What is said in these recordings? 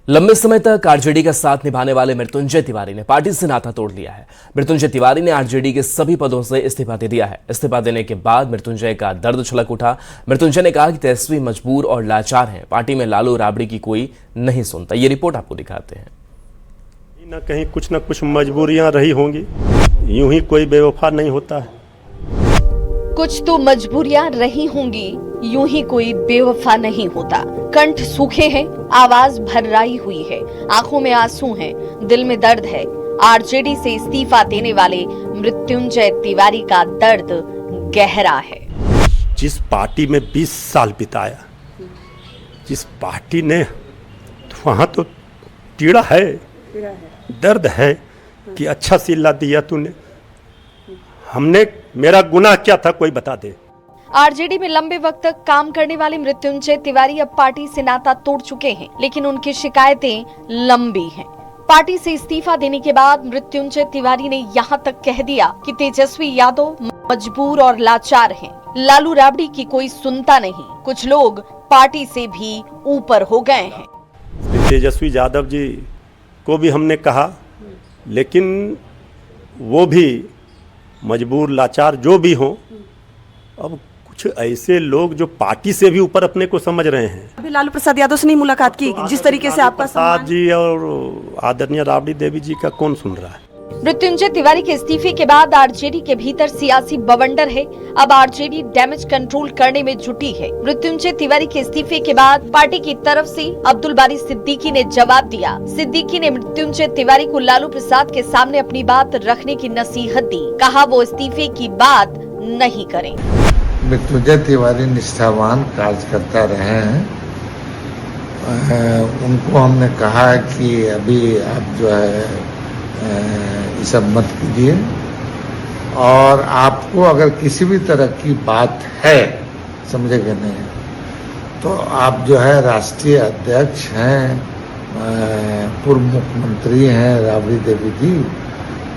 लंबे समय तक आरजेडी का साथ निभाने वाले मृत्युंजय तिवारी ने पार्टी से नाता तोड़ लिया है। मृत्युंजय तिवारी ने आरजेडी के सभी पदों से इस्तीफा दे दिया है। इस्तीफा देने के बाद मृत्युंजय का दर्द छलक उठा। मृत्युंजय ने कहा कि तेजस्वी मजबूर और लाचार हैं, पार्टी में लालू राबड़ी की कोई नहीं सुनता। ये रिपोर्ट आपको दिखाते हैं। न कहीं कुछ न कुछ मजबूरियां रही होंगी, यूं ही कोई बेवफा नहीं होता है। कुछ तो मजबूरियां रही होंगी, यूं ही कोई बेवफा नहीं होता। कंठ सूखे हैं, आवाज भर्राई हुई है, आंखों में आंसू हैं, दिल में दर्द है। आरजेडी से इस्तीफा देने वाले मृत्युंजय तिवारी का दर्द गहरा है। जिस पार्टी में 20 साल बिताया, जिस पार्टी ने, तो वहां तो पीड़ा है, दर्द है कि अच्छा सिला दिया तूने। हमने, मेरा गुनाह क्या था कोई बता दे। आरजेडी में लंबे वक्त तक काम करने वाले मृत्युंजय तिवारी अब पार्टी से नाता तोड़ चुके हैं, लेकिन उनकी शिकायतें लंबी हैं। पार्टी से इस्तीफा देने के बाद मृत्युंजय तिवारी ने यहां तक कह दिया कि तेजस्वी यादव मजबूर और लाचार हैं, लालू राबड़ी की कोई सुनता नहीं, कुछ लोग पार्टी से भी ऊपर हो गए हैं। तेजस्वी यादव जी को भी हमने कहा, लेकिन वो भी मजबूर लाचार जो भी हों, अब कुछ ऐसे लोग जो पार्टी से भी ऊपर अपने को समझ रहे हैं। अभी लालू प्रसाद यादव से नहीं मुलाकात की, जिस तरीके से आपका प्रसाद जी और आदरणीय राबड़ी देवी जी का कौन सुन रहा है। मृत्युंजय तिवारी के इस्तीफे के बाद आरजेडी के भीतर सियासी बवंडर है। अब आरजेडी डैमेज कंट्रोल करने में जुटी है। मृत्युंजय तिवारी के इस्तीफे के बाद पार्टी की तरफ से अब्दुल बारी सिद्दीकी ने जवाब दिया। सिद्दीकी ने मृत्युंजय तिवारी को लालू प्रसाद के सामने अपनी बात रखने की नसीहत दी। कहा वो इस्तीफे की बात नहीं करें। मृत्युंजय तिवारी निष्ठावान कार्यकर्ता रहे हैं। उनको हमने कहा कि अभी आप जो है ये सब मत कीजिए, और आपको अगर किसी भी तरह की बात है, समझेंगे नहीं, तो आप जो है राष्ट्रीय अध्यक्ष हैं, पूर्व मुख्यमंत्री हैं राबड़ी देवी जी,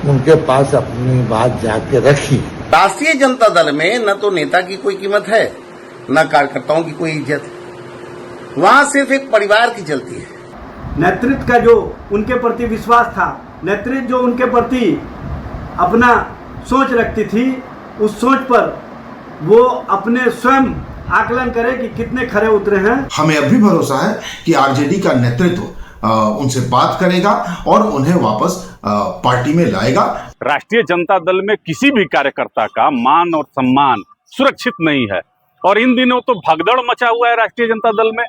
उनके पास अपनी बात जाके रखी। राष्ट्रीय जनता दल में न तो नेता की कोई कीमत है, न कार्यकर्ताओं की कोई इज्जत। वहां सिर्फ एक परिवार की चलती है। नेतृत्व का जो उनके प्रति विश्वास था, नेतृत्व जो उनके प्रति अपना सोच रखती थी, उस सोच पर वो अपने स्वयं आकलन करे कि कितने खरे उतरे हैं। हमें अभी भरोसा है कि आरजेडी का नेतृत्व उनसे बात करेगा और उन्हें वापस पार्टी में लाएगा। राष्ट्रीय जनता दल में किसी भी कार्यकर्ता का मान और सम्मान सुरक्षित नहीं है, और इन दिनों तो भगदड़ मचा हुआ है राष्ट्रीय जनता दल में।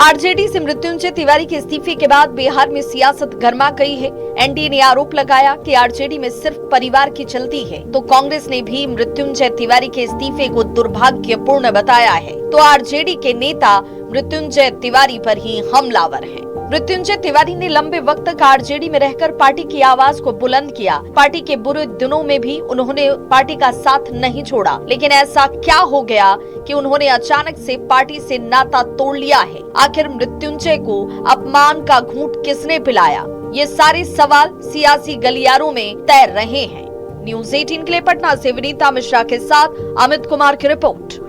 आरजेडी से मृत्युंजय तिवारी के इस्तीफे के बाद बिहार में सियासत गर्मा गई है। एनडीए ने आरोप लगाया कि आरजेडी में सिर्फ परिवार की चलती है, तो कांग्रेस ने भी मृत्युंजय तिवारी के इस्तीफे को दुर्भाग्यपूर्ण बताया है। तो आरजेडी के नेता मृत्युंजय तिवारी पर ही हमलावर हैं। मृत्युंजय तिवारी ने लंबे वक्त तक आरजेडी में रहकर पार्टी की आवाज को बुलंद किया। पार्टी के बुरे दिनों में भी उन्होंने पार्टी का साथ नहीं छोड़ा, लेकिन ऐसा क्या हो गया कि उन्होंने अचानक से पार्टी से नाता तोड़ लिया है? आखिर मृत्युंजय को अपमान का घूंट किसने पिलाया? ये सारे सवाल सियासी गलियारों में तैर रहे हैं। न्यूज़ 18 के लिए पटना से विनीता मिश्रा के साथ अमित कुमार की रिपोर्ट।